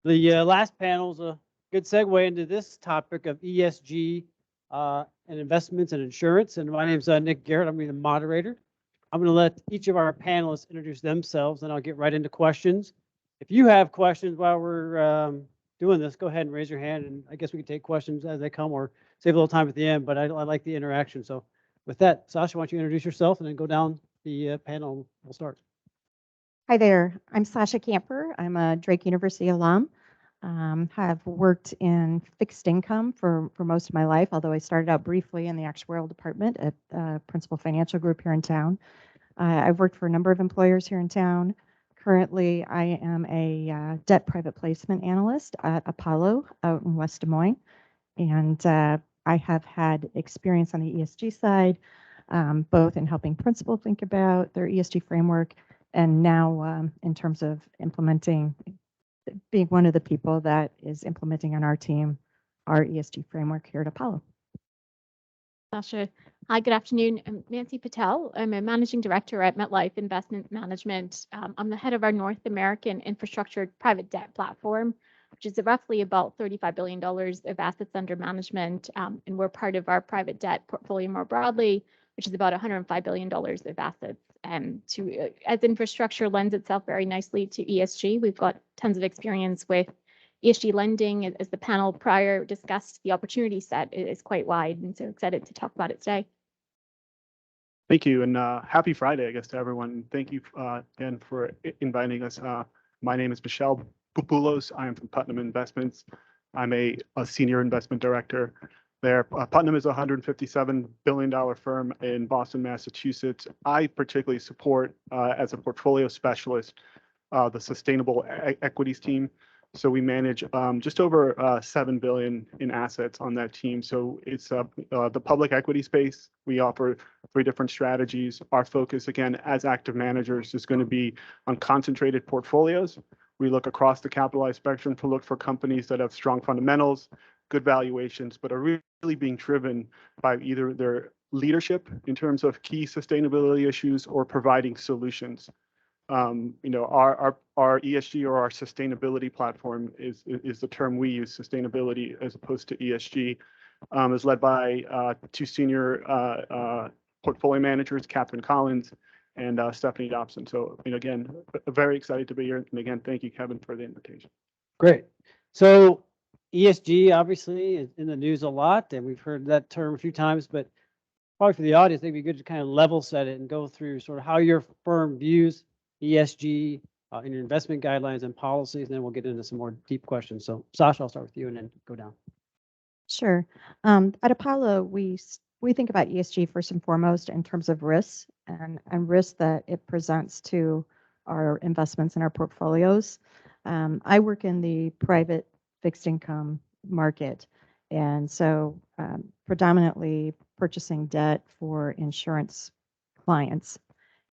The last panel is a good segue into this topic of ESG and investments and insurance. And my name is Nick Garrett. I'm going to be the moderator. I'm going to let each of our panelists introduce themselves, and I'll get right into questions. If you have questions while we're doing this, go ahead and raise your hand, and I guess we can take questions as they come or save a little time at the end, but I like the interaction. So with that, Sasha, why don't you introduce yourself and then go down the panel. We'll start. Hi there, I'm Sasha Camper. I'm a Drake University alum. Have worked in fixed income for most of my life, although I started out briefly in the actuarial department at Principal Financial Group here in town. I've worked for a number of employers here in town. Currently, I am a debt private placement analyst at Apollo out in West Des Moines. And I have had experience on the ESG side, both in helping Principal think about their ESG framework and now in terms of implementing, being one of the people that is implementing on our team, our ESG framework here at Apollo. Sasha. Hi, good afternoon. I'm Nancy Patel. I'm a managing director at MetLife Investment Management. I'm the head of our North American infrastructure private debt platform, which is roughly about $35 billion of assets under management. And we're part of our private debt portfolio more broadly, which is about $105 billion of assets. As infrastructure lends itself very nicely to ESG, we've got tons of experience with ESG lending. As the panel prior discussed, the opportunity set is quite wide, and so excited to talk about it today. Thank you, and happy Friday, I guess, to everyone. Thank you again for inviting us. My name is Michelle Pupulos. I am from Putnam Investments. I'm a senior investment director there. Putnam is a $157 billion firm in Boston, Massachusetts. I particularly support, as a portfolio specialist, the sustainable equities team. So we manage just over $7 billion in assets on that team. So it's the public equity space. We offer 3 different strategies. Our focus, again, as active managers, is going to be on concentrated portfolios. We look across the capitalized spectrum to look for companies that have strong fundamentals, good valuations, but are really being driven by either their leadership in terms of key sustainability issues or providing solutions. Our ESG or our sustainability platform is the term we use, sustainability as opposed to ESG, is led by 2 senior portfolio managers, Catherine Collins and Stephanie Dobson. So, again, very excited to be here. And again, thank you, Kevin, for the invitation. Great. So ESG obviously is in the news a lot, and we've heard that term a few times, but probably for the audience, it'd be good to kind of level set it and go through sort of how your firm views ESG in your investment guidelines and policies, and then we'll get into some more deep questions. So Sasha, I'll start with you and then go down. Sure. At Apollo, we think about ESG first and foremost in terms of risks and risks that it presents to our investments in our portfolios. I work in the private fixed income market, and so predominantly purchasing debt for insurance clients.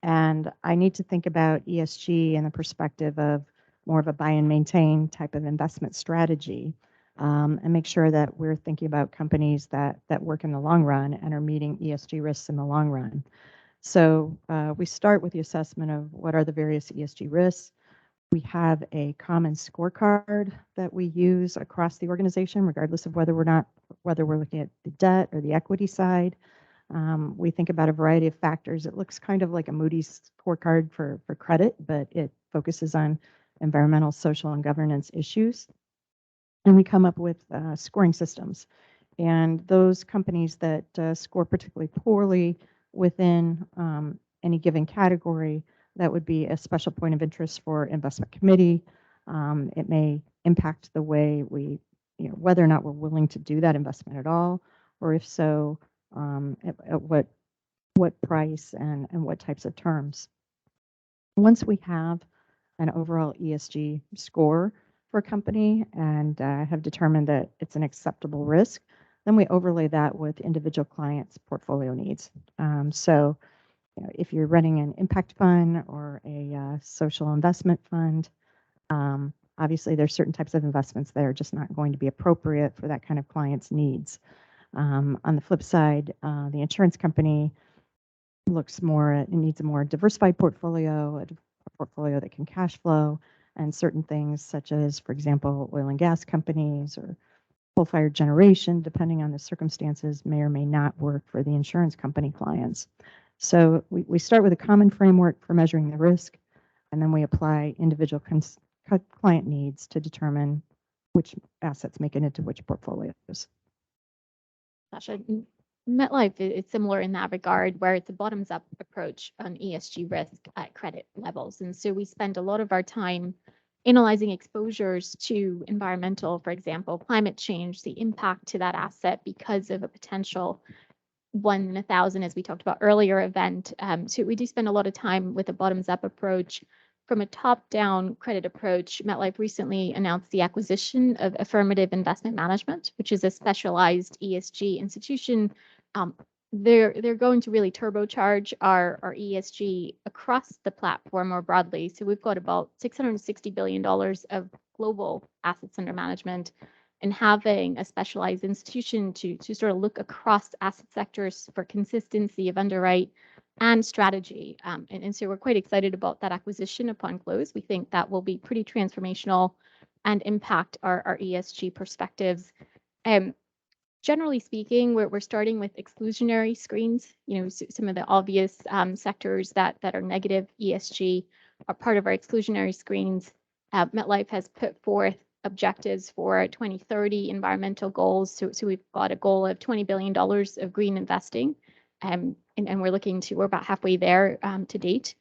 And I need to think about ESG in the perspective of more of a buy and maintain type of investment strategy, and make sure that we're thinking about companies that work in the long run and are meeting ESG risks in the long run. So we start with the assessment of what are the various ESG risks. We have a common scorecard that we use across the organization, regardless of whether we're looking at the debt or the equity side. We think about a variety of factors. It looks kind of like a Moody's scorecard for credit, but it focuses on environmental, social, and governance issues. And we come up with scoring systems. And those companies that score particularly poorly within any given category, that would be a special point of interest for investment committee. It may impact the way we, whether or not we're willing to do that investment at all, or if so, at what price and what types of terms. Once we have an overall ESG score for a company and have determined that it's an acceptable risk, then we overlay that with individual clients' portfolio needs. So if you're running an impact fund or a social investment fund, obviously there's certain types of investments that are just not going to be appropriate for that kind of client's needs. On the flip side, the insurance company it needs a more diversified portfolio, a portfolio that can cash flow, And certain things such as, for example, oil and gas companies or coal-fired generation, depending on the circumstances, may or may not work for the insurance company clients. So we start with a common framework for measuring the risk, and then we apply individual client needs to determine which assets make it into which portfolios. Sasha, MetLife is similar in that regard, where it's a bottoms-up approach on ESG risk at credit levels. And so we spend a lot of our time analyzing exposures to environmental, for example, climate change, the impact to that asset because of a potential 1 in 1,000, as we talked about earlier, event. So we do spend a lot of time with a bottoms-up approach. From a top-down credit approach, MetLife recently announced the acquisition of Affirmative Investment Management, which is a specialized ESG institution. They're going to really turbocharge our ESG across the platform more broadly. So we've got about $660 billion of global assets under management, and having a specialized institution to sort of look across asset sectors for consistency of underwrite and strategy. And so we're quite excited about that acquisition upon close. We think that will be pretty transformational and impact our ESG perspectives. Generally speaking, we're starting with exclusionary screens. You know, some of the obvious sectors that are negative ESG are part of our exclusionary screens. MetLife has put forth objectives for 2030 environmental goals. So we've got a goal of $20 billion of green investing. And we're about halfway there to date.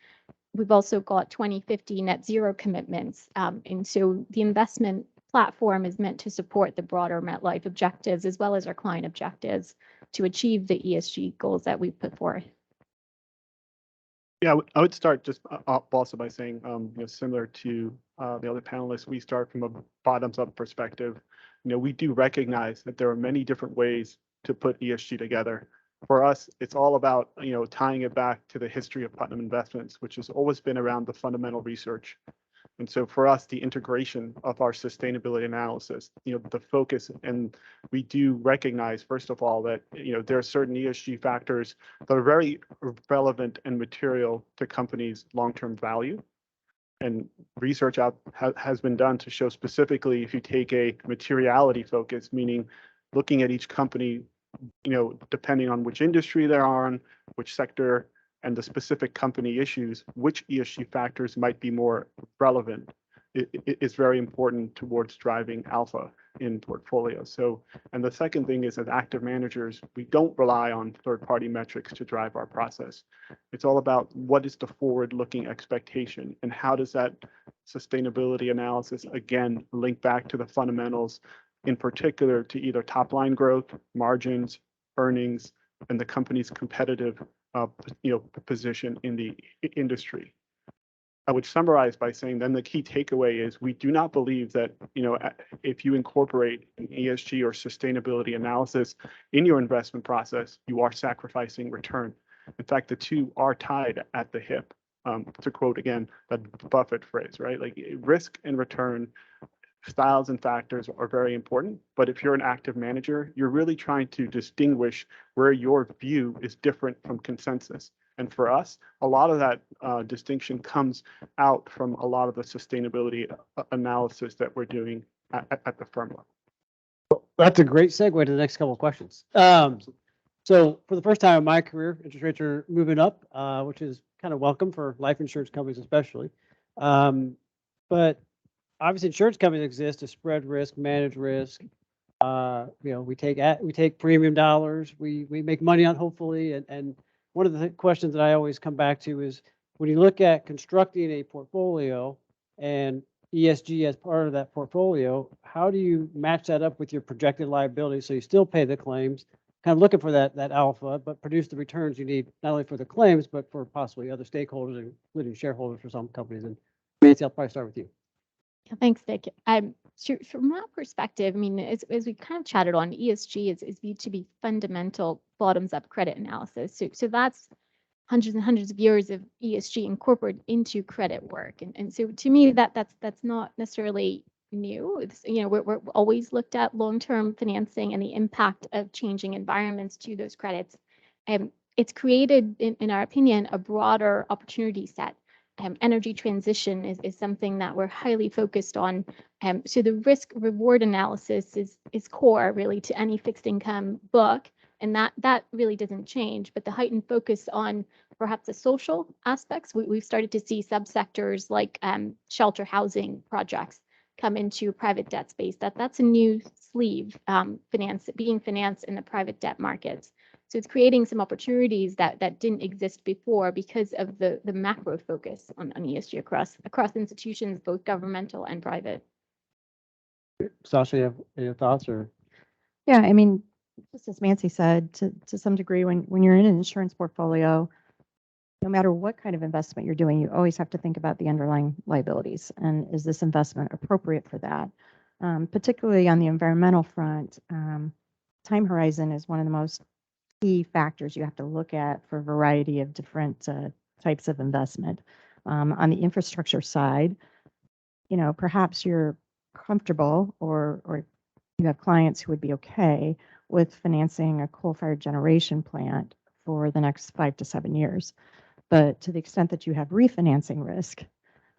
We've also got 2050 net zero commitments. And so the investment platform is meant to support the broader MetLife objectives as well as our client objectives to achieve the ESG goals that we've put forth. Yeah, I would start just also by saying, similar to the other panelists, we start from a bottoms-up perspective. We do recognize that there are many different ways to put ESG together. For us, it's all about, tying it back to the history of Putnam Investments, which has always been around the fundamental research. And so for us, the integration of our sustainability analysis, the focus, and we do recognize, first of all, that, there are certain ESG factors that are very relevant and material to companies' long-term value. And research has been done to show specifically if you take a materiality focus, meaning looking at each company, depending on which industry they're on, which sector, and the specific company issues, which ESG factors might be more relevant. It is very important towards driving alpha in portfolios. So, and the second thing is, as active managers, we don't rely on third-party metrics to drive our process. It's all about what is the forward-looking expectation and how does that sustainability analysis, again, link back to the fundamentals, in particular to either top-line growth, margins, earnings, and the company's competitive position in the industry. I would summarize by saying then the key takeaway is we do not believe that, if you incorporate an ESG or sustainability analysis in your investment process, you are sacrificing return. In fact, the two are tied at the hip. To quote again, that Buffett phrase, right? Like risk and return styles and factors are very important, but if you're an active manager, you're really trying to distinguish where your view is different from consensus. And for us, a lot of that distinction comes out from a lot of the sustainability analysis that we're doing at the firm level. That's a great segue to the next couple of questions. So for the first time in my career, interest rates are moving up, which is kind of welcome for life insurance companies especially. But obviously, insurance companies exist to spread risk, manage risk. We take premium dollars. We make money on, hopefully. And one of the questions that I always come back to is when you look at constructing a portfolio and ESG as part of that portfolio, how do you match that up with your projected liability so you still pay the claims, kind of looking for that alpha, but produce the returns you need not only for the claims but for possibly other stakeholders, including shareholders for some companies. And Nancy, I'll probably start with you. Thanks, Nick. So from that perspective, I mean, as we kind of chatted on, ESG is viewed to be fundamental bottoms-up credit analysis. So that's hundreds and hundreds of years of ESG incorporated into credit work. And so to me, that's not necessarily new. It's, we're always looked at long-term financing and the impact of changing environments to those credits. It's created, in our opinion, a broader opportunity set energy transition is something that we're highly focused on. So the risk reward analysis is core really to any fixed income book. And that really doesn't change, but the heightened focus on perhaps the social aspects, we've started to see subsectors like shelter housing projects come into private debt space. That's a new sleeve being financed in the private debt markets. So it's creating some opportunities that didn't exist before because of the macro focus on ESG across institutions, both governmental and private. Sasha, you have any thoughts or? Yeah, I mean, just as Nancy said, to some degree, when you're in an insurance portfolio, no matter what kind of investment you're doing, you always have to think about the underlying liabilities. And is this investment appropriate for that? Particularly on the environmental front, time horizon is one of the most key factors you have to look at for a variety of different types of investment. On the infrastructure side, perhaps you're comfortable or you have clients who would be okay with financing a coal-fired generation plant for the next 5 to 7 years. But to the extent that you have refinancing risk,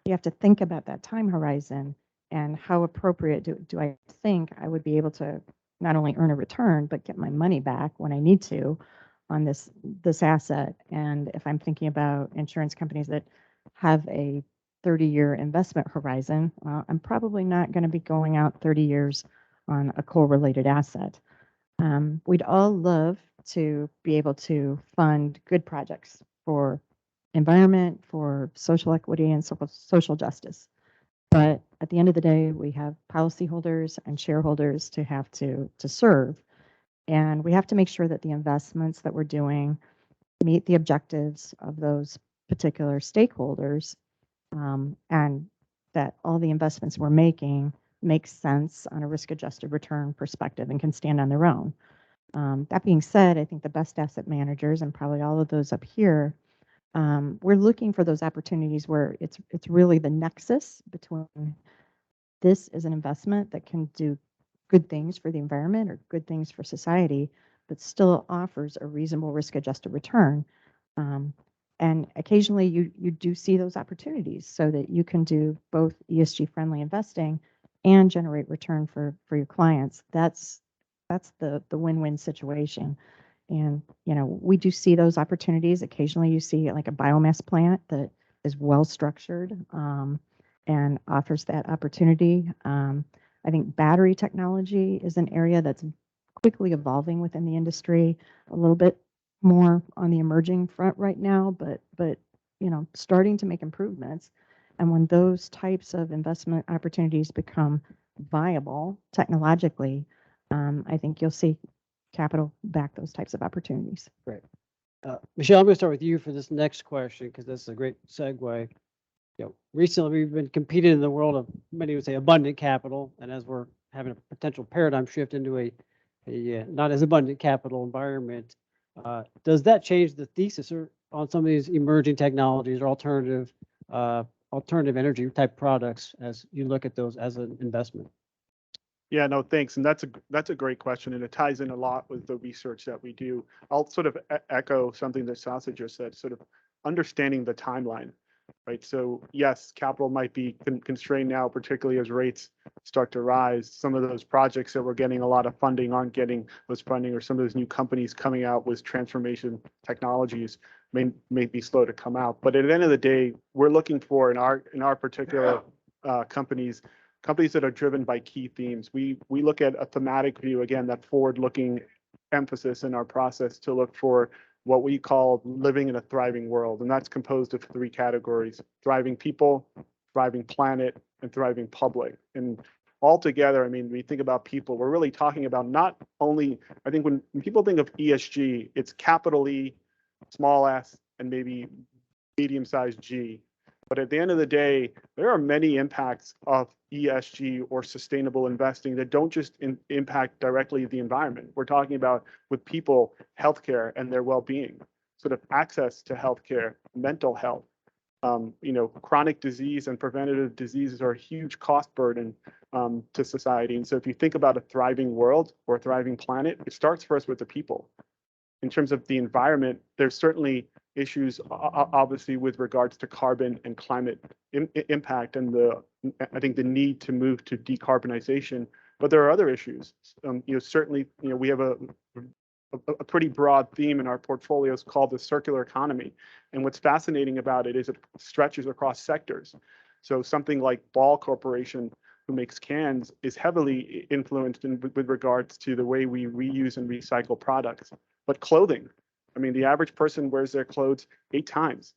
you have to think about that time horizon and how appropriate do I think I would be able to not only earn a return, but get my money back when I need to on this asset. And if I'm thinking about insurance companies that have a 30-year investment horizon, I'm probably not going to be going out 30 years on a coal-related asset. We'd all love to be able to fund good projects for environment, for social equity, and social justice. But at the end of the day, we have policyholders and shareholders to have to serve. And we have to make sure that the investments that we're doing meet the objectives of those particular stakeholders, and that all the investments we're making make sense on a risk-adjusted return perspective and can stand on their own. That being said, I think the best asset managers, and probably all of those up here, we're looking for those opportunities where it's really the nexus between this is an investment that can do good things for the environment or good things for society, but still offers a reasonable risk-adjusted return. And occasionally you do see those opportunities so that you can do both ESG-friendly investing and generate return for your clients. That's the win-win situation. And, we do see those opportunities. Occasionally you see like a biomass plant that is well structured and offers that opportunity. I think battery technology is an area that's quickly evolving within the industry, a little bit more on the emerging front right now, but starting to make improvements. And when those types of investment opportunities become viable technologically, I think you'll see capital back those types of opportunities. Great. Michelle, I'm going to start with you for this next question because this is a great segue. Recently we've been competing in the world of, many would say, abundant capital, and as we're having a potential paradigm shift into a not as abundant capital environment, does that change the thesis on some of these emerging technologies or alternative energy type products as you look at those as an investment? Yeah, no, thanks. And that's a great question, and it ties in a lot with the research that we do. I'll sort of echo something that Sasha just said, sort of understanding the timeline, right? So yes, capital might be constrained now, particularly as rates start to rise. Some of those projects that we're getting a lot of funding aren't getting those funding, or some of those new companies coming out with transformation technologies may be slow to come out. But at the end of the day, we're looking for in our particular companies that are driven by key themes. We look at a thematic view, again, that forward-looking emphasis in our process to look for what we call living in a thriving world. And that's composed of 3 categories: thriving people, thriving planet, and thriving public. And altogether, I mean, we think about people, we're really talking about not only, I think when people think of ESG, it's capital E, small s, and maybe medium-sized G. But at the end of the day, there are many impacts of ESG or sustainable investing that don't just impact directly the environment. We're talking about with people, healthcare and their well-being, sort of access to healthcare, mental health. Chronic disease and preventative diseases are a huge cost burden to society. And so if you think about a thriving world or a thriving planet, it starts first with the people. In terms of the environment, there's certainly issues, obviously, with regards to carbon and climate impact and I think the need to move to decarbonization. But there are other issues. Certainly, we have a pretty broad theme in our portfolios called the circular economy. And what's fascinating about it is it stretches across sectors. So something like Ball Corporation, who makes cans, is heavily influenced with regards to the way we reuse and recycle products. But clothing, I mean, the average person wears their clothes 8 times.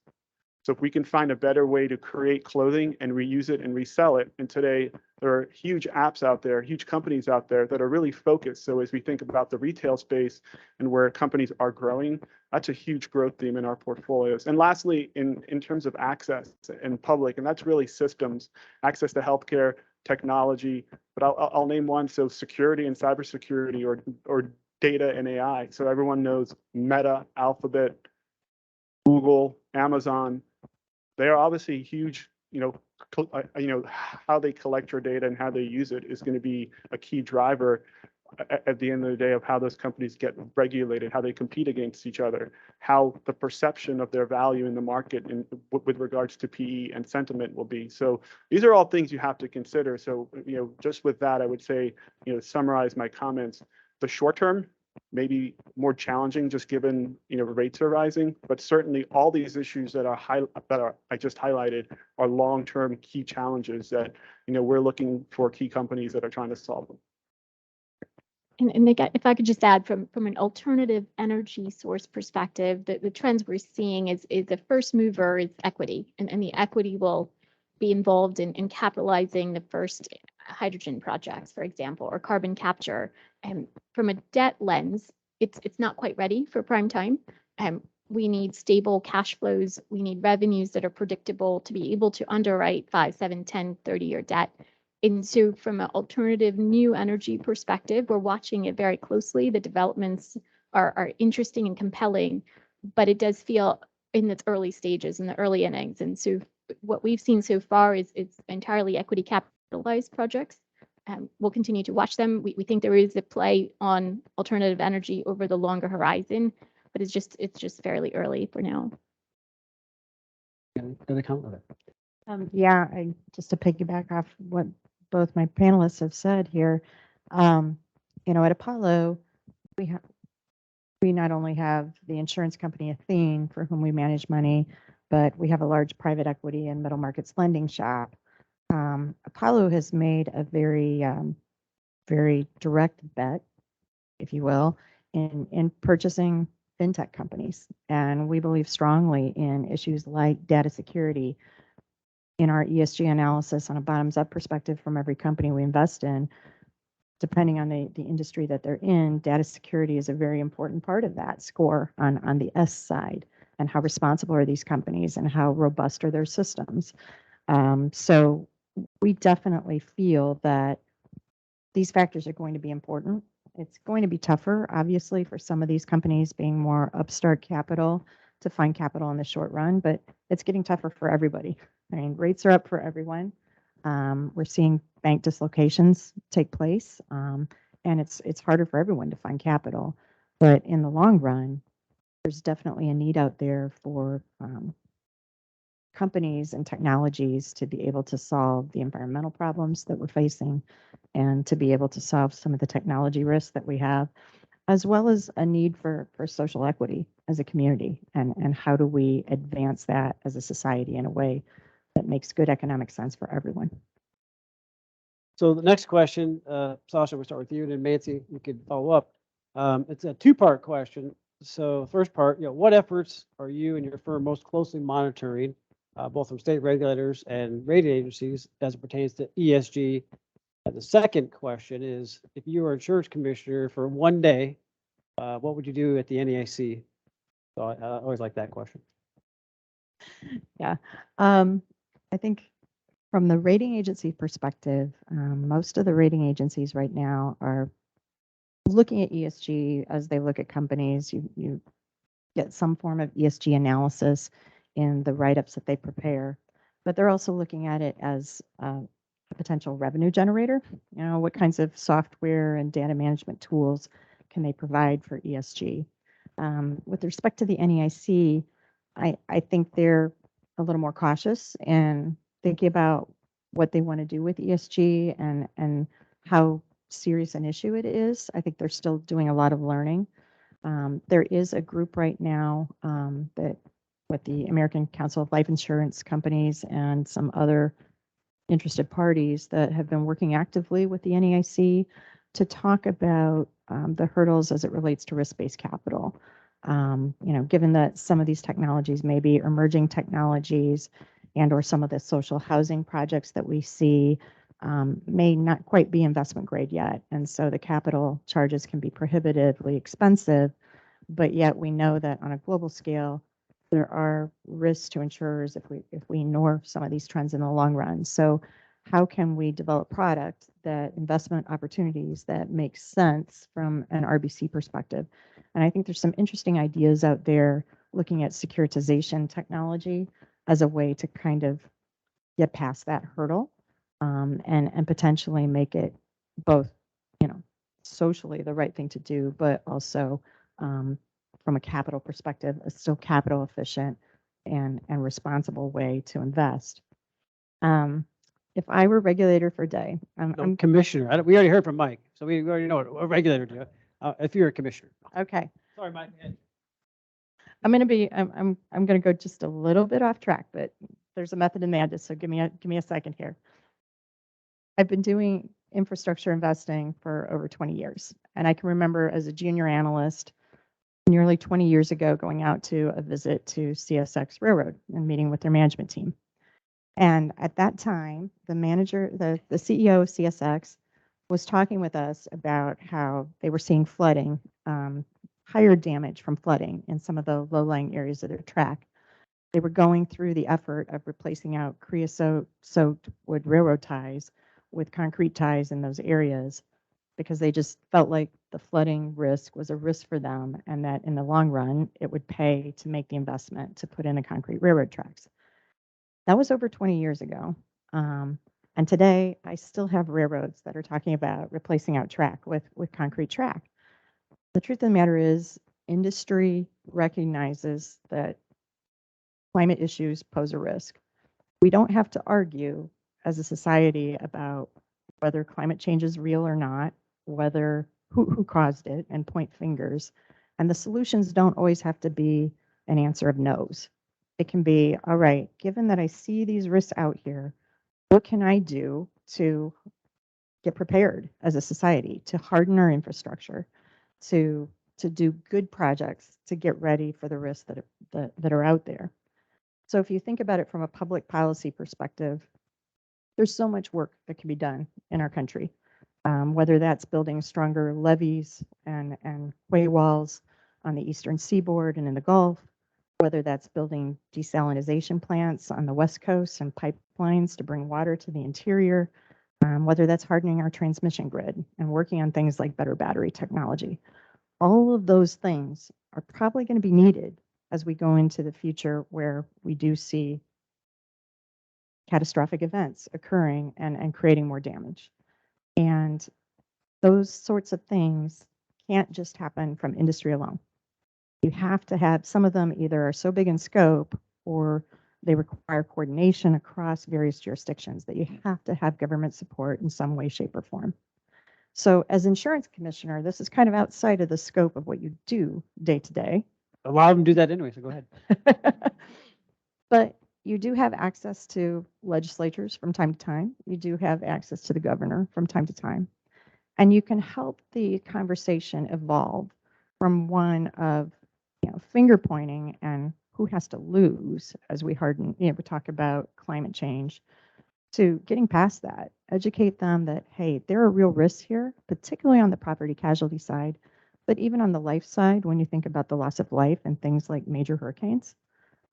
So if we can find a better way to create clothing and reuse it and resell it, and today there are huge apps out there, huge companies out there that are really focused. So as we think about the retail space and where companies are growing, that's a huge growth theme in our portfolios. And lastly, in terms of access and public, and that's really systems, access to healthcare, technology, but I'll name one. So security and cybersecurity, or data and AI. So everyone knows Meta, Alphabet, Google, Amazon. They are obviously huge. How they collect your data and how they use it is going to be a key driver at the end of the day of how those companies get regulated, how they compete against each other, how the perception of their value in the market and with regards to PE and sentiment will be. So these are all things you have to consider. So, just with that, I would say, summarize my comments. The short term, maybe more challenging just given rates are rising, but certainly all these issues that I just highlighted are long-term key challenges that we're looking for key companies that are trying to solve them. And if I could just add from an alternative energy source perspective, the trends we're seeing is the first mover is equity, and the equity will be involved in capitalizing the first hydrogen projects, for example, or carbon capture. And from a debt lens, it's not quite ready for prime time. We need stable cash flows. We need revenues that are predictable to be able to underwrite 5, 7, 10, 30-year debt. And so from an alternative new energy perspective, we're watching it very closely. The developments are interesting and compelling, but it does feel in its early stages, in the early innings. And so what we've seen so far is it's entirely equity capitalized projects. We'll continue to watch them. We think there is a play on alternative energy over the longer horizon, but it's just fairly early for now. Another comment? Yeah, just to piggyback off what both my panelists have said here, at Apollo, we not only have the insurance company Athene, for whom we manage money, but we have a large private equity and middle markets lending shop. Apollo has made a very, very direct bet, if you will, in purchasing fintech companies. And we believe strongly in issues like data security. In our ESG analysis on a bottoms-up perspective from every company we invest in, depending on the industry that they're in, data security is a very important part of that score on the S side, and how responsible are these companies and how robust are their systems. So we definitely feel that these factors are going to be important. It's going to be tougher, obviously, for some of these companies being more upstart capital to find capital in the short run, but it's getting tougher for everybody. I mean, rates are up for everyone. We're seeing bank dislocations take place, and it's harder for everyone to find capital. But in the long run, there's definitely a need out there for companies and technologies to be able to solve the environmental problems that we're facing, and to be able to solve some of the technology risks that we have, as well as a need for social equity as a community, and how do we advance that as a society in a way that makes good economic sense for everyone. So the next question, Sasha, we'll start with you, and then Nancy, we could follow up. It's a two-part question. So first part, what efforts are you and your firm most closely monitoring, both from state regulators and rating agencies as it pertains to ESG? And the second question is, if you were insurance commissioner for one day, what would you do at the NAIC? So I always like that question. Yeah, I think from the rating agency perspective, most of the rating agencies right now are looking at ESG as they look at companies. You get some form of ESG analysis in the write-ups that they prepare, but they're also looking at it as a potential revenue generator. What kinds of software and data management tools can they provide for ESG? With respect to the NEIC, I think they're a little more cautious and thinking about what they want to do with ESG and how serious an issue it is. I think they're still doing a lot of learning. There is a group right now that with the American Council of Life Insurance Companies and some other interested parties that have been working actively with the NEIC to talk about the hurdles as it relates to risk-based capital. Given that some of these technologies may be emerging technologies and or some of the social housing projects that we see may not quite be investment grade yet. And so the capital charges can be prohibitively expensive, but yet we know that on a global scale, there are risks to insurers if we ignore some of these trends in the long run. So how can we develop product that investment opportunities that make sense from an RBC perspective? And I think there's some interesting ideas out there looking at securitization technology as a way to kind of get past that hurdle and potentially make it both, socially the right thing to do, but also from a capital perspective, a still capital efficient and responsible way to invest. If I were regulator for a day, I'm Commissioner, we already heard from Mike, so we already know what a regulator do. If you're a commissioner. okay. Sorry, Mike. I'm going to go just a little bit off track, but there's a method in madness, so give me a second here. I've been doing infrastructure investing for over 20 years, and I can remember as a junior analyst nearly 20 years ago going out to a visit to CSX Railroad and meeting with their management team. And at that time, the CEO of CSX was talking with us about how they were seeing flooding, higher damage from flooding in some of the low-lying areas of their track. They were going through the effort of replacing out creosote-soaked wood railroad ties with concrete ties in those areas because they just felt like the flooding risk was a risk for them and that in the long run, it would pay to make the investment to put in the concrete railroad tracks. That was over 20 years ago. And today, I still have railroads that are talking about replacing out track with concrete track. The truth of the matter is, industry recognizes that climate issues pose a risk. We don't have to argue as a society about whether climate change is real or not, whether who caused it, and point fingers. And the solutions don't always have to be an answer of no's. It can be, all right, given that I see these risks out here, what can I do to get prepared as a society, to harden our infrastructure, to do good projects, to get ready for the risks that are out there? So if you think about it from a public policy perspective, there's so much work that can be done in our country, whether that's building stronger levees and quay walls on the eastern seaboard and in the Gulf, whether that's building desalination plants on the West Coast and pipelines to bring water to the interior, whether that's hardening our transmission grid and working on things like better battery technology. All of those things are probably going to be needed as we go into the future where we do see catastrophic events occurring and creating more damage. And those sorts of things can't just happen from industry alone. You have to have some of them either are so big in scope or they require coordination across various jurisdictions that you have to have government support in some way, shape, or form. So as insurance commissioner, this is kind of outside of the scope of what you do day to day. A lot of them do that anyway, so go ahead. But you do have access to legislatures from time to time. You do have access to the governor from time to time. And you can help the conversation evolve from one of finger pointing and who has to lose as we harden, we talk about climate change, to getting past that, educate them that, hey, there are real risks here, particularly on the property casualty side, but even on the life side, when you think about the loss of life and things like major hurricanes.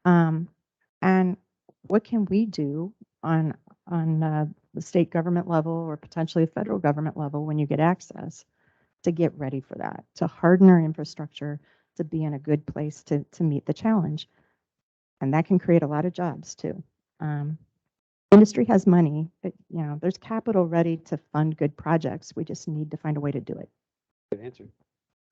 And what can we do on the state government level or potentially the federal government level when you get access to get ready for that, to harden our infrastructure, to be in a good place to meet the challenge. And that can create a lot of jobs too. Industry has money, there's capital ready to fund good projects. We just need to find a way to do it. Good answer.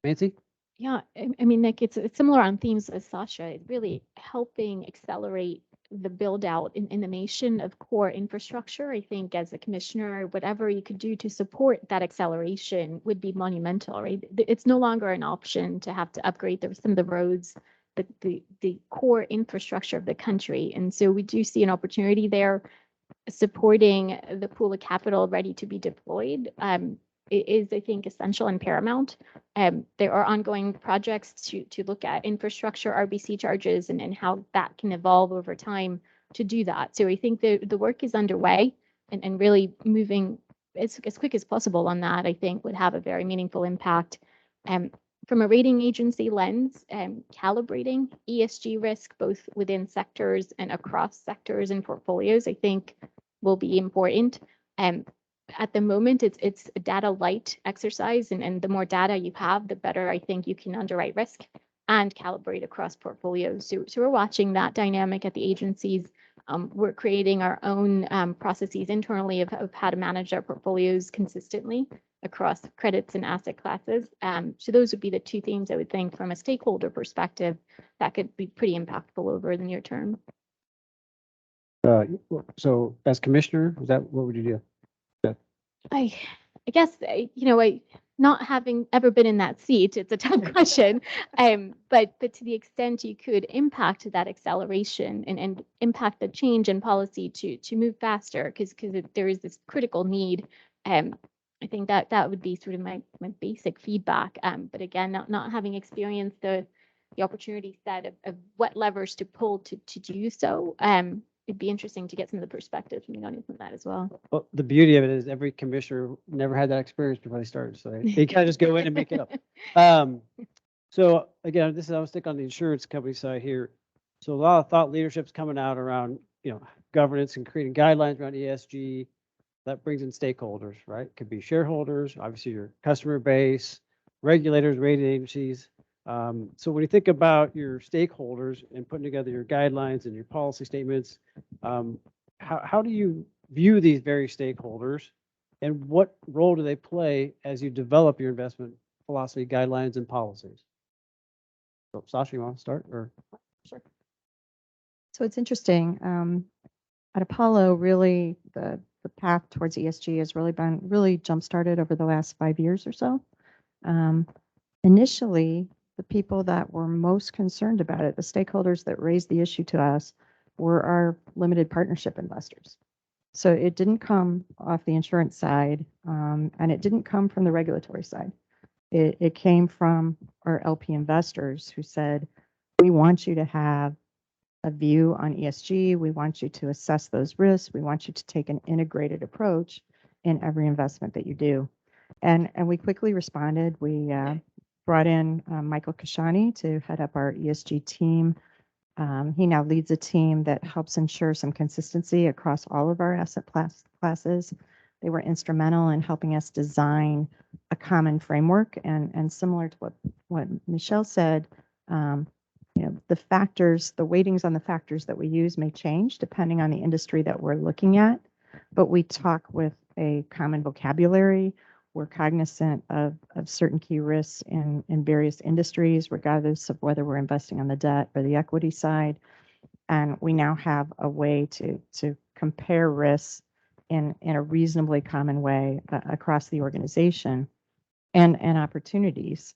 Nancy? Yeah, I mean, Nick, it's similar on themes as Sasha. It's really helping accelerate the build out in the nation of core infrastructure. I think as a commissioner, whatever you could do to support that acceleration would be monumental, right? It's no longer an option to have to upgrade some of the roads, the core infrastructure of the country. And so we do see an opportunity there supporting the pool of capital ready to be deployed. It is, I think, essential and paramount. There are ongoing projects to look at infrastructure, RBC charges, and how that can evolve over time to do that. So I think the work is underway and really moving as quick as possible on that, I think would have a very meaningful impact. From a rating agency lens, calibrating ESG risk both within sectors and across sectors and portfolios, I think will be important. At the moment, it's a data light exercise, and the more data you have, the better I think you can underwrite risk and calibrate across portfolios. So we're watching that dynamic at the agencies. We're creating our own processes internally of how to manage our portfolios consistently across credits and asset classes. So those would be the two themes I would think from a stakeholder perspective that could be pretty impactful over the near term. So as commissioner, is that, what would you do? I guess, not having ever been in that seat, it's a tough question. But to the extent you could impact that acceleration and impact the change in policy to move faster, because there is this critical need. I think that would be sort of my basic feedback. But again, not having experienced the opportunity set of what levers to pull to do so. It'd be interesting to get some of the perspectives from the audience on that as well. Well, the beauty of it is every commissioner never had that experience before they started, so they kind of just go in and make it up. So again, I was thinking on the insurance company side here. So a lot of thought leadership's coming out around, governance and creating guidelines around ESG. That brings in stakeholders, right? Could be shareholders, obviously your customer base, regulators, rating agencies. So when you think about your stakeholders and putting together your guidelines and your policy statements, how do you view these various stakeholders, and what role do they play as you develop your investment philosophy, guidelines, and policies? So, Sasha, you want to start? Or Sure. So it's interesting. At Apollo, really, the path towards ESG has really jump-started over the last 5 years or so. Initially, the people that were most concerned about it, the stakeholders that raised the issue to us, were our limited partnership investors. So it didn't come off the insurance side, and it didn't come from the regulatory side. It came from our LP investors who said, we want you to have a view on ESG. We want you to assess those risks. We want you to take an integrated approach in every investment that you do. And we quickly responded. We brought in Michael Kashani to head up our ESG team. He now leads a team that helps ensure some consistency across all of our asset classes. They were instrumental in helping us design a common framework, and similar to what Michelle said, the factors, the weightings on the factors that we use may change depending on the industry that we're looking at, but we talk with a common vocabulary. We're cognizant of certain key risks in various industries, regardless of whether we're investing on the debt or the equity side. And we now have a way to compare risks in a reasonably common way across the organization and opportunities.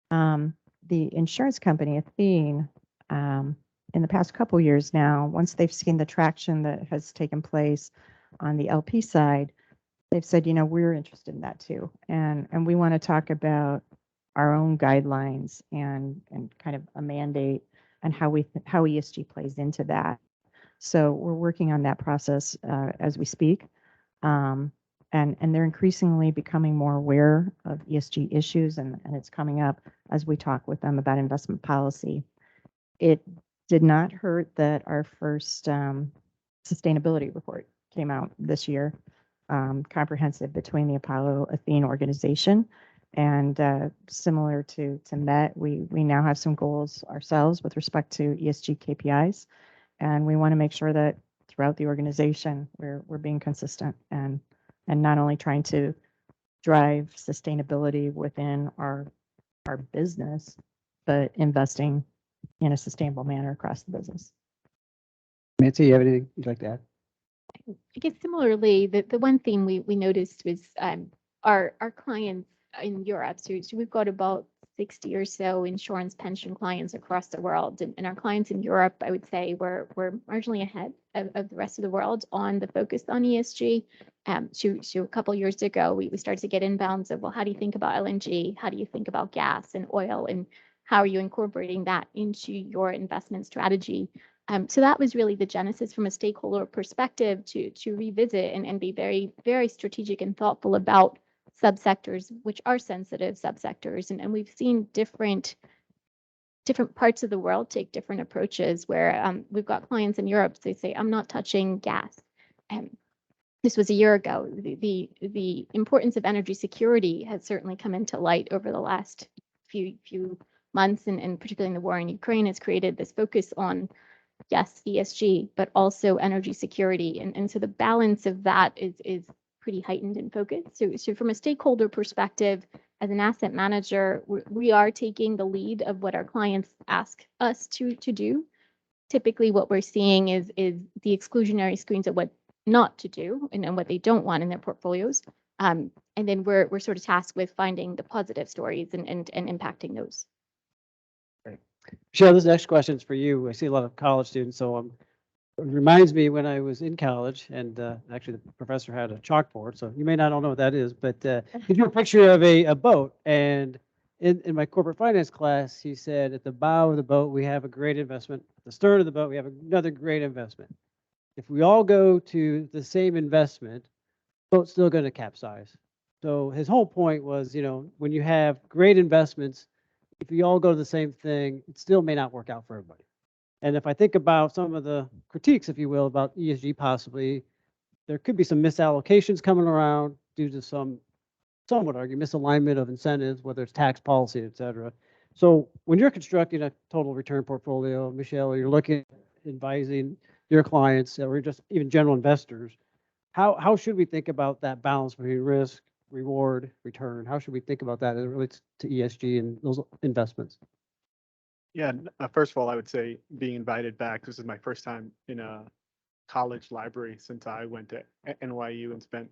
The insurance company, Athene, in the past couple years now, once they've seen the traction that has taken place on the LP side, they've said, we're interested in that too. And we want to talk about our own guidelines and kind of a mandate and how ESG plays into that. So we're working on that process as we speak. And they're increasingly becoming more aware of ESG issues, and it's coming up as we talk with them about investment policy. It did not hurt that our first sustainability report came out this year, comprehensive between the Apollo Athene organization. And similar to Met, we now have some goals ourselves with respect to ESG KPIs. And we want to make sure that throughout the organization, we're being consistent and not only trying to drive sustainability within our our business, but investing in a sustainable manner across the business. Nancy, you have anything you'd like to add? I guess similarly, the one thing we noticed was our clients in Europe. So we've got about 60 or so insurance pension clients across the world, and our clients in Europe, I would say, were marginally ahead of the rest of the world on the focus on ESG. So a couple years ago, we started to get inbounds of, well, how do you think about LNG? How do you think about gas and oil? And how are you incorporating that into your investment strategy? So that was really the genesis from a stakeholder perspective to revisit and be very, very strategic and thoughtful about subsectors, which are sensitive subsectors. And we've seen different parts of the world take different approaches where we've got clients in Europe, they say, I'm not touching gas. This was a year ago. The importance of energy security has certainly come into light over the last few months, and particularly in the war in Ukraine has created this focus on, yes, ESG, but also energy security. And so the balance of that is pretty heightened in focus. So from a stakeholder perspective, as an asset manager, we are taking the lead of what our clients ask us to do. Typically, what we're seeing is the exclusionary screens of what not to do and what they don't want in their portfolios. And then we're sort of tasked with finding the positive stories and impacting those. Michelle, this next question is for you. I see a lot of college students, so it reminds me when I was in college, and actually the professor had a chalkboard, so you may not all know what that is, but he drew a picture of a boat, and in my corporate finance class, he said, at the bow of the boat, we have a great investment. At the stern of the boat, we have another great investment. If we all go to the same investment, the boat's still going to capsize. So his whole point was, when you have great investments, if you all go to the same thing, it still may not work out for everybody. And if I think about some of the critiques, if you will, about ESG possibly, there could be some misallocations coming around due to some would argue misalignment of incentives, whether it's tax policy, et cetera. So when you're constructing a total return portfolio, Michelle, or you're looking at advising your clients or just even general investors, how should we think about that balance between risk, reward, return? How should we think about that as it relates to ESG and those investments? Yeah, first of all, I would say being invited back. This is my first time in a college library since I went to NYU and spent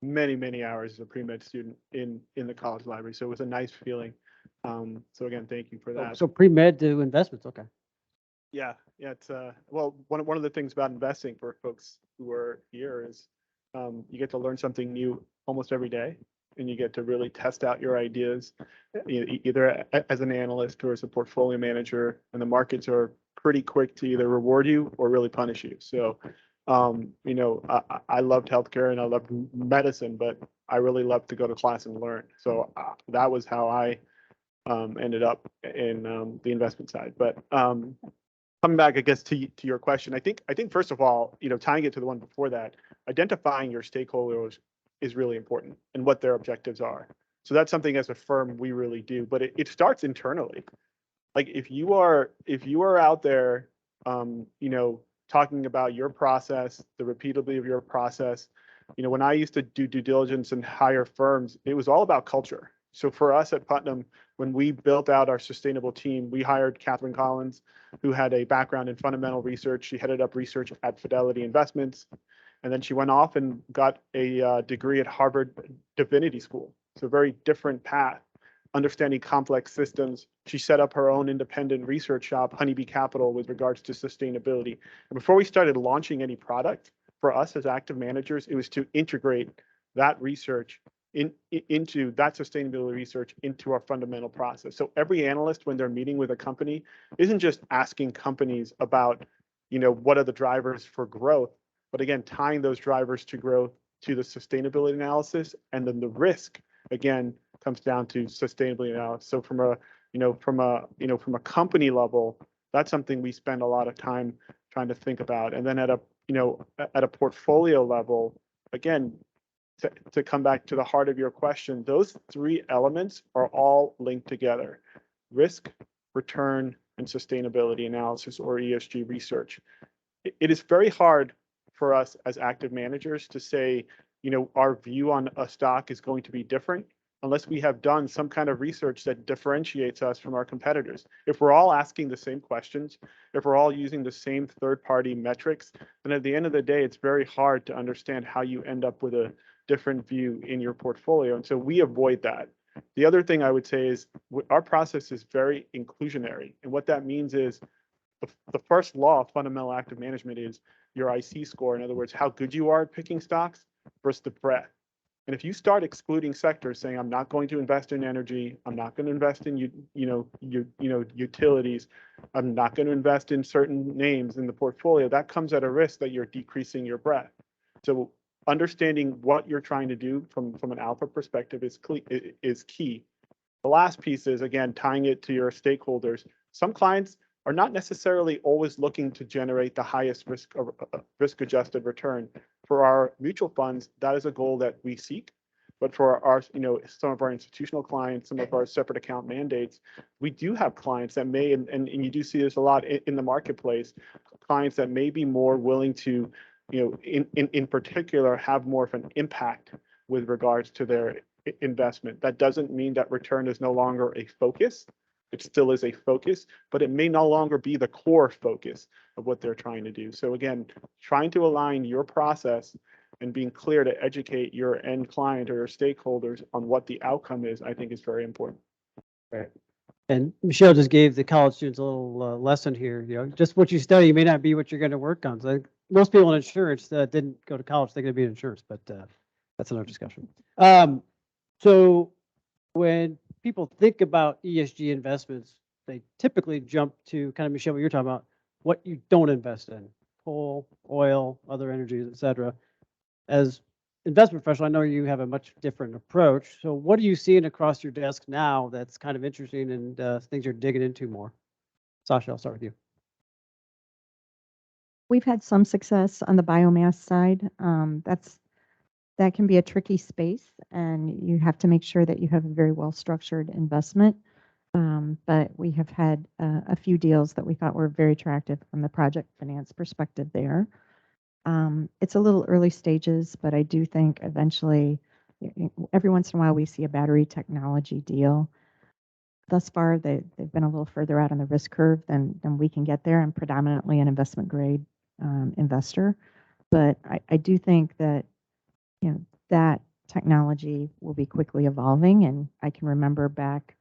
many hours as a pre-med student in the college library. So it was a nice feeling. So again, thank you for that. So pre-med to investments, okay. Yeah, it's well, one of the things about investing for folks who are here is you get to learn something new almost every day, and you get to really test out your ideas, either as an analyst or as a portfolio manager, and the markets are pretty quick to either reward you or really punish you. So, I loved healthcare and I loved medicine, but I really loved to go to class and learn. So that was how I ended up in the investment side. But coming back, I guess, to your question, I think first of all, tying it to the one before that, identifying your stakeholders is really important and what their objectives are. So that's something as a firm we really do, but it starts internally. Like if you are out there, talking about your process, the repeatability of your process, when I used to do due diligence and hire firms, it was all about culture. So for us at Putnam, when we built out our sustainable team, we hired Catherine Collins, who had a background in fundamental research. She headed up research at Fidelity Investments. And then she went off and got a degree at Harvard Divinity School. So a very different path, understanding complex systems. She set up her own independent research shop, Honeybee Capital, with regards to sustainability. And before we started launching any product, for us as active managers, it was to integrate that research into that sustainability research into our fundamental process. So every analyst, when they're meeting with a company, isn't just asking companies about, what are the drivers for growth, but again, tying those drivers to growth to the sustainability analysis, and then the risk again comes down to sustainability analysis. So from a company level, that's something we spend a lot of time trying to think about. And then at a portfolio level, again, to come back to the heart of your question, those three elements are all linked together: risk, return, and sustainability analysis, or ESG research. It is very hard for us as active managers to say, our view on a stock is going to be different unless we have done some kind of research that differentiates us from our competitors. If we're all asking the same questions, if we're all using the same third-party metrics, then at the end of the day, it's very hard to understand how you end up with a different view in your portfolio. And so we avoid that. The other thing I would say is our process is very inclusionary. And what that means is the first law of fundamental active management is your IC score. In other words, how good you are at picking stocks versus the breadth. And if you start excluding sectors, saying I'm not going to invest in energy, I'm not going to invest in utilities, I'm not going to invest in certain names in the portfolio, that comes at a risk that you're decreasing your breadth. So understanding what you're trying to do from an alpha perspective is key. The last piece is, again, tying it to your stakeholders. Some clients are not necessarily always looking to generate the highest risk-adjusted return. For our mutual funds, that is a goal that we seek. But for our, some of our institutional clients, some of our separate account mandates, we do have clients that may, and you do see this a lot in the marketplace, clients that may be more willing to, in particular, have more of an impact with regards to their investment. That doesn't mean that return is no longer a focus. It still is a focus, but it may no longer be the core focus of what they're trying to do. So again, trying to align your process and being clear to educate your end client or your stakeholders on what the outcome is, I think is very important. Right. And Michelle just gave the college students a little lesson here. Just what you study may not be what you're going to work on. So most people in insurance didn't go to college thinking to be in insurance, but that's another discussion. So when people think about ESG investments, they typically jump to kind of, Michelle, what you're talking about, what you don't invest in: coal, oil, other energies, et cetera. As investment professional, I know you have a much different approach. So what are you seeing across your desk now that's kind of interesting and things you're digging into more? Sasha, I'll start with you. We've had some success on the biomass side. That can be a tricky space, and you have to make sure that you have a very well-structured investment. But we have had a few deals that we thought were very attractive from the project finance perspective there. It's a little early stages, but I do think eventually, every once in a while, we see a battery technology deal. Thus far, they've been a little further out on the risk curve than we can get there. I'm predominantly an investment grade investor, but I do think that that technology will be quickly evolving. And I can remember back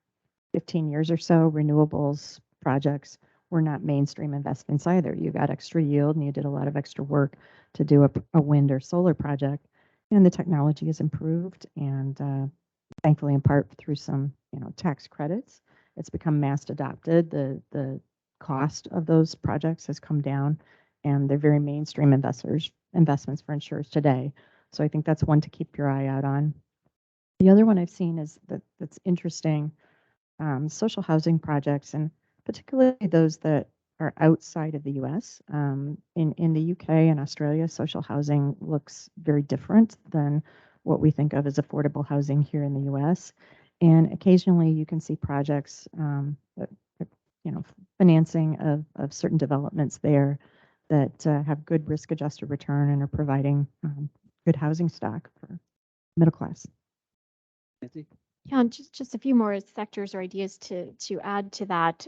15 years or so, renewables projects were not mainstream investments either. You got extra yield and you did a lot of extra work to do a wind or solar project. And the technology has improved, and thankfully in part through some tax credits, it's become mass adopted. The cost of those projects has come down, and they're very mainstream investments for insurers today. So I think that's one to keep your eye out on. The other one I've seen is that's interesting, social housing projects, and particularly those that are outside of the U.S. In the UK and Australia, social housing looks very different than what we think of as affordable housing here in the U.S. And occasionally you can see projects, financing of certain developments there that have good risk-adjusted return and are providing good housing stock for middle class. Nancy? Yeah, and just a few more sectors or ideas to add to that.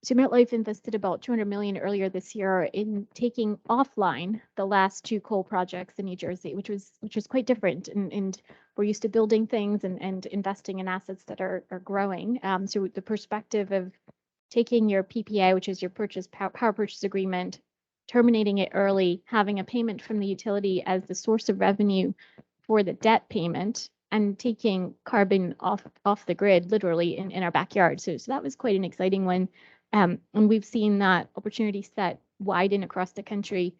So MetLife invested about $200 million earlier this year in taking offline the last 2 coal projects in New Jersey, which was quite different. And we're used to building things and investing in assets that are growing. So the perspective of taking your PPA, which is your power purchase agreement, terminating it early, having a payment from the utility as the source of revenue for the debt payment, and taking carbon off the grid, literally in our backyard. So that was quite an exciting one. And we've seen that opportunity set widen across the country.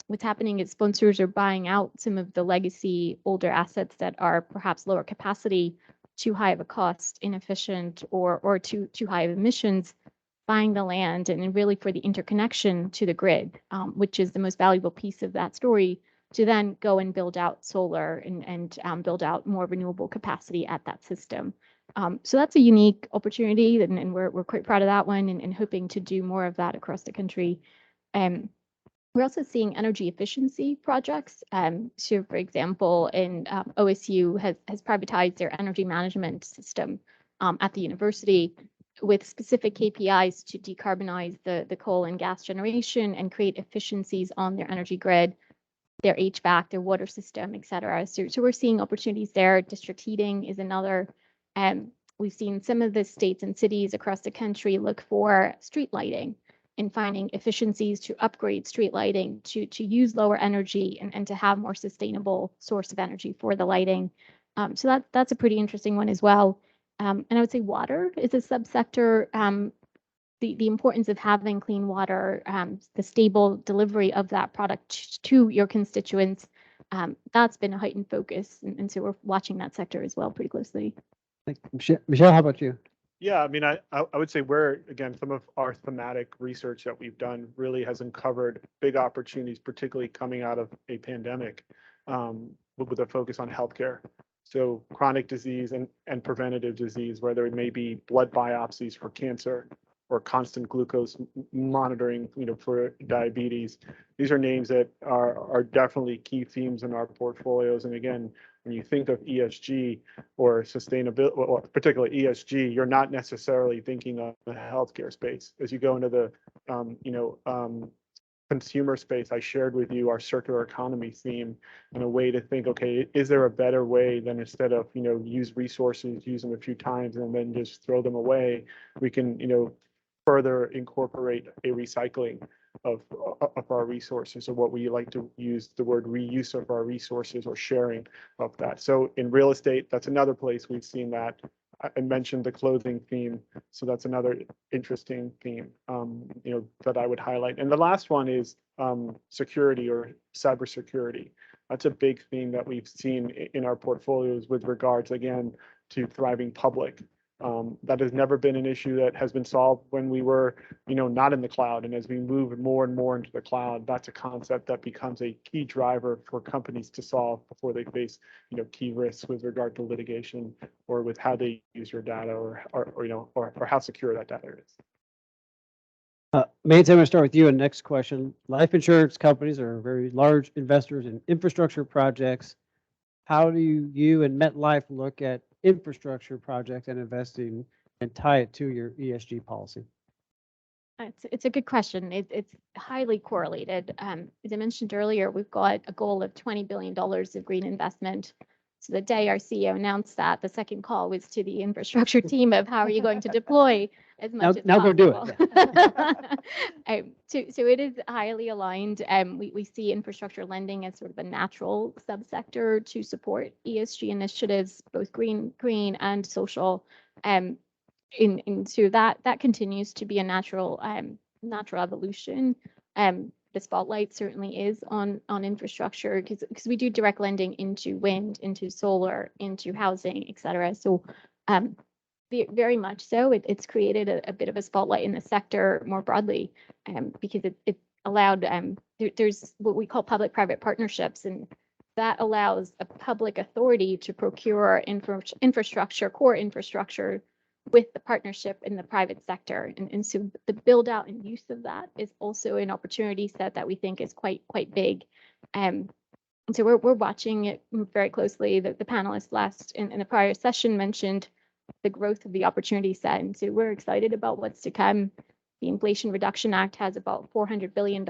What's happening is sponsors are buying out some of the legacy older assets that are perhaps lower capacity, too high of a cost, inefficient, or too high of emissions, buying the land, and really for the interconnection to the grid, which is the most valuable piece of that story, to then go and build out solar and build out more renewable capacity at that system. So that's a unique opportunity, and we're quite proud of that one, and hoping to do more of that across the country. We're also seeing energy efficiency projects. So, for example, in OSU has privatized their energy management system at the university with specific KPIs to decarbonize the coal and gas generation and create efficiencies on their energy grid, their HVAC, their water system, et cetera. So we're seeing opportunities there. District heating is another. We've seen some of the states and cities across the country look for street lighting and finding efficiencies to upgrade street lighting to use lower energy and to have more sustainable source of energy for the lighting. So that's a pretty interesting one as well. And I would say water is a subsector. The importance of having clean water, the stable delivery of that product to your constituents, that's been a heightened focus. And so we're watching that sector as well pretty closely. Michelle, how about you? Yeah, I mean, I would say again, some of our thematic research that we've done really has uncovered big opportunities, particularly coming out of a pandemic, with a focus on healthcare. So chronic disease and preventative disease, whether it may be blood biopsies for cancer or constant glucose monitoring, for diabetes. These are names that are definitely key themes in our portfolios. And again, when you think of ESG or sustainability, or particularly ESG, you're not necessarily thinking of the healthcare space. As you go into the, consumer space, I shared with you our circular economy theme and a way to think, okay, is there a better way than instead of, use resources, use them a few times and then just throw them away, we can, further incorporate a recycling of our resources, or what we like to use the word reuse of our resources or sharing of that. So in real estate, that's another place we've seen that. I mentioned the clothing theme, so that's another interesting theme, that I would highlight. And the last one is security or cybersecurity. That's a big theme that we've seen in our portfolios with regards, again, to thriving public. That has never been an issue that has been solved when we were, not in the cloud. And as we move more and more into the cloud, that's a concept that becomes a key driver for companies to solve before they face, key risks with regard to litigation or with how they use your data or how secure that data is. Mance, I'm going to start with you. And next question: life insurance companies are very large investors in infrastructure projects. How do you and MetLife look at infrastructure projects and investing and tie it to your ESG policy? It's a good question. It's highly correlated. As I mentioned earlier, we've got a goal of $20 billion of green investment. So the day our CEO announced that, the second call was to the infrastructure team of how are you going to deploy as much as now possible. go do it. So it is highly aligned. We see infrastructure lending as sort of a natural subsector to support ESG initiatives, both green and social. So that continues to be a natural evolution. The spotlight certainly is on infrastructure because we do direct lending into wind, into solar, into housing, et cetera. So very much so, it's created a bit of a spotlight in the sector more broadly, because it allowed there's what we call public-private partnerships, and that allows a public authority to procure infrastructure, core infrastructure, with the partnership in the private sector. And so the build out and use of that is also an opportunity set that we think is quite big. And so we're watching it very closely. The panelists in the prior session mentioned the growth of the opportunity set. And so we're excited about what's to come. The Inflation Reduction Act has about $400 billion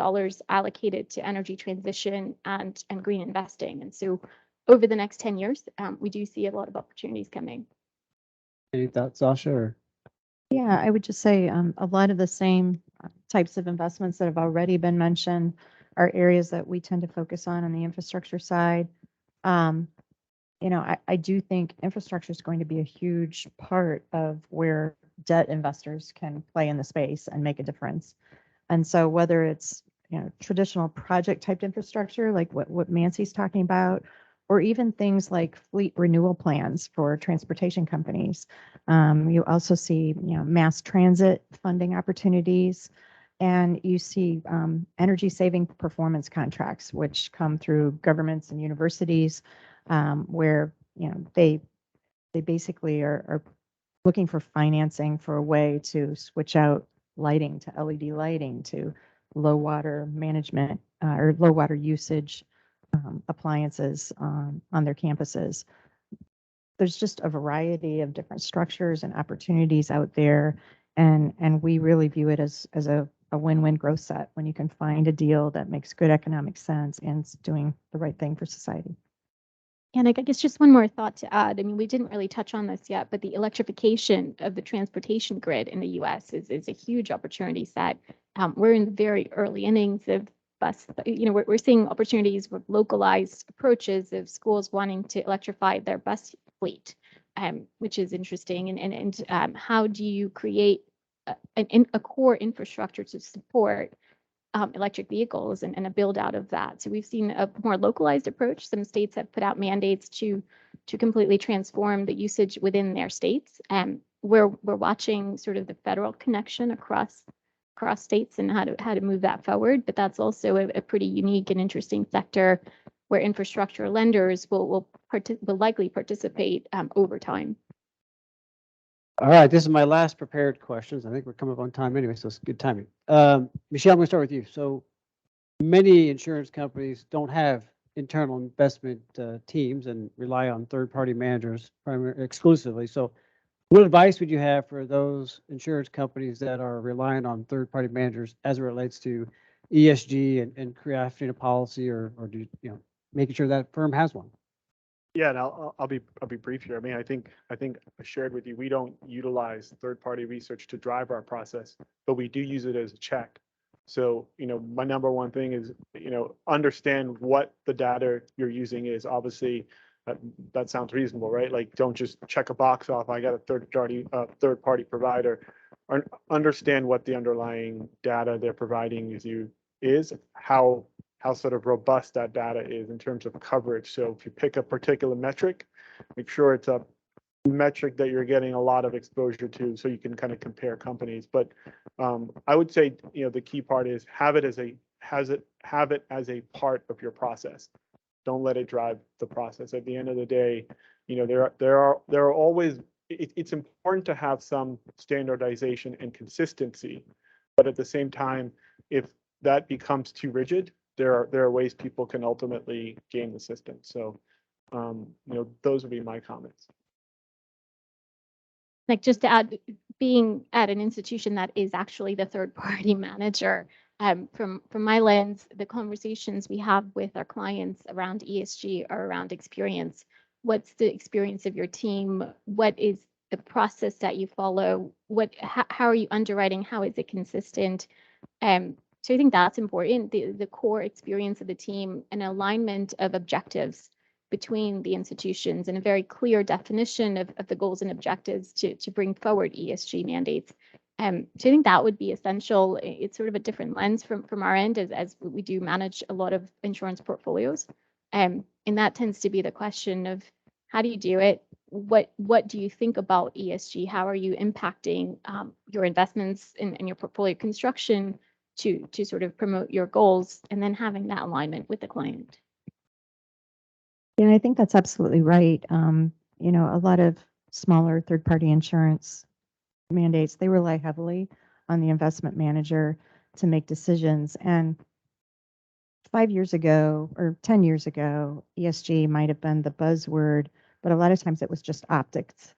allocated to energy transition and green investing. And so over the next 10 years, we do see a lot of opportunities coming. Any thoughts, Sasha? Or? Yeah, I would just say a lot of the same types of investments that have already been mentioned are areas that we tend to focus on the infrastructure side. I do think infrastructure is going to be a huge part of where debt investors can play in the space and make a difference. And so whether it's traditional project type infrastructure like what Mancy's talking about, or even things like fleet renewal plans for transportation companies. You also see, mass transit funding opportunities, and you see energy saving performance contracts, which come through governments and universities, where they basically are looking for financing for a way to switch out lighting to LED lighting to low water management or low water usage appliances on their campuses. There's just a variety of different structures and opportunities out there. And we really view it as a win-win growth set when you can find a deal that makes good economic sense and is doing the right thing for society. And I guess just one more thought to add. I mean, we didn't really touch on this yet, but the electrification of the transportation grid in the U.S. is a huge opportunity set. We're in the very early innings of bus. We're seeing opportunities with localized approaches of schools wanting to electrify their bus fleet, which is interesting. And how do you create a core infrastructure to support electric vehicles and a build out of that. So we've seen a more localized approach. Some states have put out mandates to completely transform the usage within their states. We're watching sort of the federal connection across states and how to move that forward. But that's also a pretty unique and interesting sector where infrastructure lenders will likely participate over time. All right, this is my last prepared questions. I think we're coming up on time anyway, so it's good timing. Michelle, I'm going to start with you. So many insurance companies don't have internal investment teams and rely on third-party managers exclusively. So what advice would you have for those insurance companies that are relying on third-party managers as it relates to ESG and crafting a policy or do making sure that firm has one? Yeah, and I'll be brief here. I mean, I think I shared with you, we don't utilize third-party research to drive our process, but we do use it as a check. So, my number one thing is, understand what the data you're using is. Obviously, that sounds reasonable, right? Like, don't just check a box off. I got a third-party provider. Understand what the underlying data they're providing is, how sort of robust that data is in terms of coverage. So if you pick a particular metric, make sure it's a metric that you're getting a lot of exposure to so you can kind of compare companies. But I would say, the key part is have it as a part of your process. Don't let it drive the process. At the end of the day, there are always, it's important to have some standardization and consistency, but at the same time, if that becomes too rigid, there are ways people can ultimately game the system. So, those would be my comments. Like, just to add, being at an institution that is actually the third party manager, from my lens, the conversations we have with our clients around ESG are around experience. What's the experience of your team? What is the process that you follow? How are you underwriting? How is it consistent? So I think that's important, the core experience of the team, an alignment of objectives between the institutions and a very clear definition of the goals and objectives to bring forward ESG mandates. So I think that would be essential. It's sort of a different lens from our end as we do manage a lot of insurance portfolios. And that tends to be the question of how do you do it? What do you think about ESG? How are you impacting your investments in your portfolio construction to sort of promote your goals, and then having that alignment with the client? Yeah, I think that's absolutely right. A lot of smaller third-party insurance mandates, they rely heavily on the investment manager to make decisions. And 5 years ago or 10 years ago, ESG might have been the buzzword, but a lot of times it was just optics.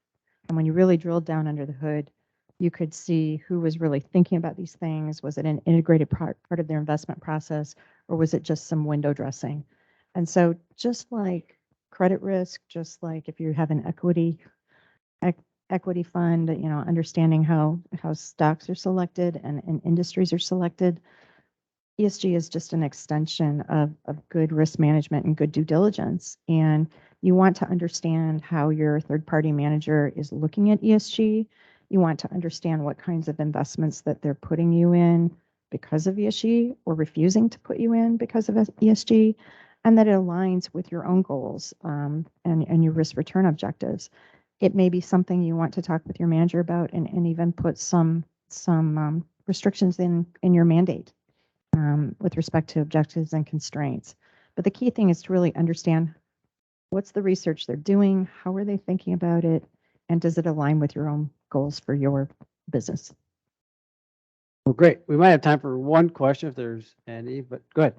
And when you really drilled down under the hood, you could see who was really thinking about these things. Was it an integrated part of their investment process, or was it just some window dressing? And so just like credit risk, just like if you have an equity fund, understanding how stocks are selected and industries are selected, ESG is just an extension of good risk management and good due diligence. And you want to understand how your third-party manager is looking at ESG. You want to understand what kinds of investments that they're putting you in because of ESG or refusing to put you in because of ESG, and that it aligns with your own goals and your risk return objectives. It may be something you want to talk with your manager about and even put some restrictions in your mandate with respect to objectives and constraints. But the key thing is to really understand what's the research they're doing, how are they thinking about it, and does it align with your own goals for your business? Well, great. We might have time for one question if there's any, but go ahead.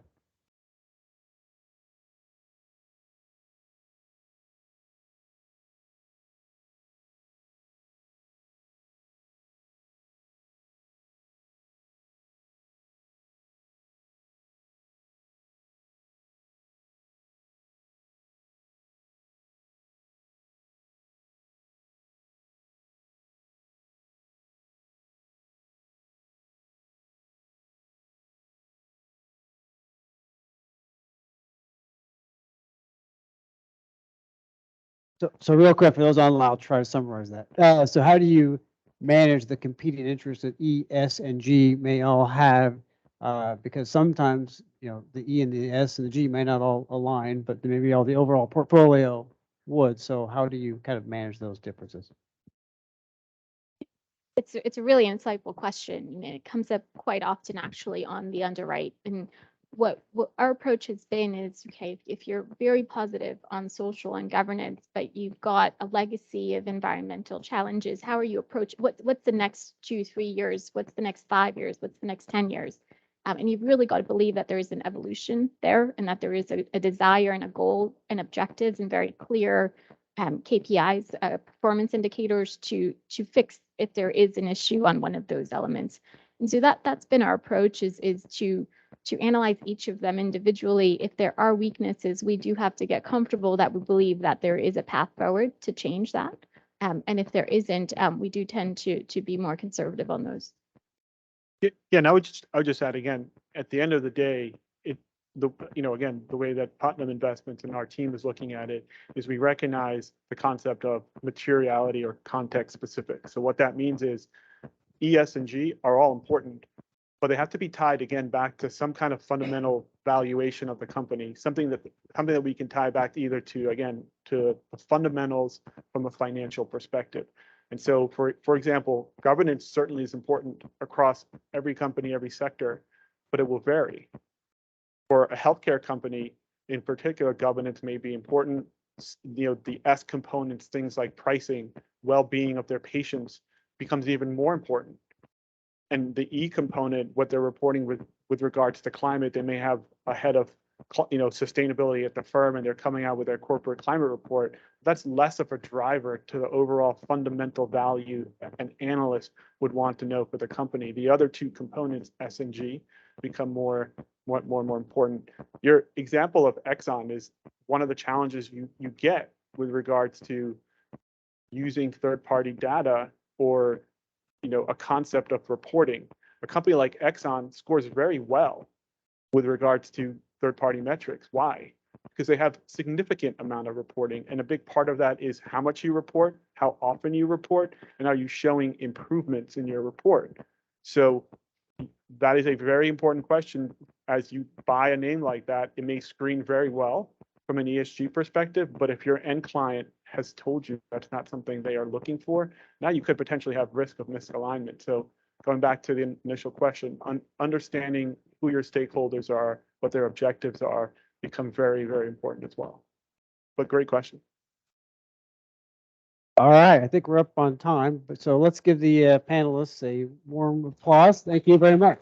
So real quick, for those online, I'll try to summarize that. So how do you manage the competing interests that E, S, and G may all have? Because sometimes, the E and the S and the G may not all align, but maybe all the overall portfolio would. So how do you kind of manage those differences? It's a really insightful question, and it comes up quite often actually on the underwrite. And what our approach has been is, okay, if you're very positive on social and governance, but you've got a legacy of environmental challenges, how are you what's the next 2-3 years? What's the next 5 years? What's the next 10 years? And you've really got to believe that there is an evolution there, and that there is a desire and a goal and objectives and very clear KPIs, performance indicators to fix if there is an issue on one of those elements. And so that's been our approach is to analyze each of them individually. If there are weaknesses, we do have to get comfortable that we believe that there is a path forward to change that. And if there isn't, we do tend to be more conservative on those. Yeah, and I would just add again, at the end of the day, again, the way that Putnam Investments and our team is looking at it is we recognize the concept of materiality or context specific. So what that means is E, S, and G are all important, but they have to be tied again back to some kind of fundamental valuation of the company, something that we can tie back either to the fundamentals from a financial perspective. And so, for example, governance certainly is important across every company, every sector, but it will vary. For a healthcare company in particular, governance may be important. The S components, things like pricing, well-being of their patients, becomes even more important. And the E component, what they're reporting with regards to climate, they may have a head of sustainability at the firm, and they're coming out with their corporate climate report. That's less of a driver to the overall fundamental value an analyst would want to know for the company. The other two components, S and G, become more important. Your example of Exxon is one of the challenges you get with regards to using third-party data or a concept of reporting. A company like Exxon scores very well with regards to third-party metrics. Why? Because they have significant amount of reporting, and a big part of that is how much you report, how often you report, and are you showing improvements in your report. So that is a very important question. As you buy a name like that, it may screen very well from an ESG perspective, but if your end client has told you that's not something they are looking for, now you could potentially have risk of misalignment. So going back to the initial question, understanding who your stakeholders are, what their objectives are, become very, very important as well. But great question. All right, I think we're up on time, but so let's give the panelists a warm applause. Thank you very much.